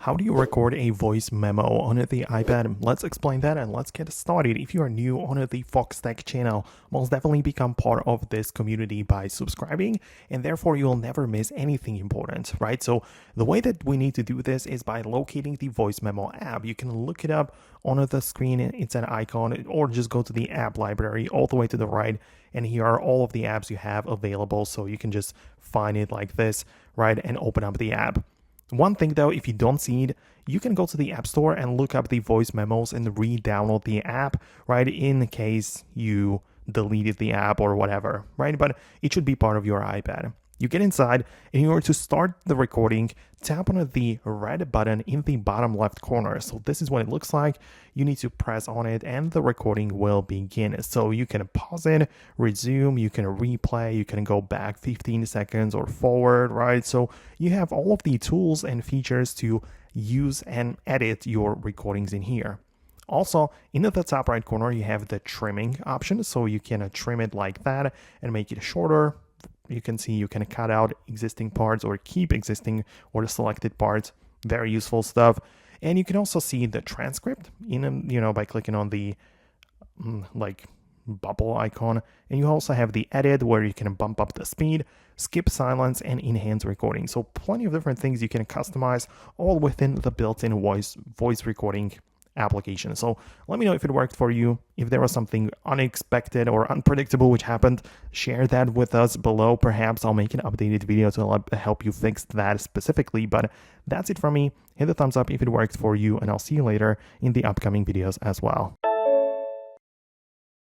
How do you record a voice memo on the iPad? Let's explain that and let's get started. If you are new on the Foxtecc channel, most definitely become part of this community by subscribing, and therefore you'll never miss anything important, right? So the way that we need to do this is by locating the voice memo app. You can look it up on the screen, it's an icon, or just go to the app library all the way to the right, and here are all of the apps you have available. So you can just find it like this, right, and open up the app. One thing though, if you don't see it, you can go to the App Store and look up the voice memos and re-download the app, right, in case you deleted the app or whatever, right? But it should be part of your iPad. You get inside, and in order to start the recording, tap on the red button in the bottom left corner. So this is what it looks like. You need to press on it and the recording will begin. So you can pause it, resume, you can replay, you can go back 15 seconds or forward, right? So you have all of the tools and features to use and edit your recordings in here. Also, in the top right corner, you have the trimming option. So you can trim it like that and make it shorter. You can see you can cut out existing parts or keep existing or the selected parts. Very useful stuff. And you can also see the transcript by clicking on the like bubble icon. And you also have the edit where you can bump up the speed, skip silence, and enhance recording. So plenty of different things you can customize all within the built-in voice recording application. So let me know if it worked for you. If there was something unexpected or unpredictable which happened, share that with us below. Perhaps I'll make an updated video to help you fix that specifically. But that's it from me. Hit the thumbs up if it worked for you, and I'll see you later in the upcoming videos as well.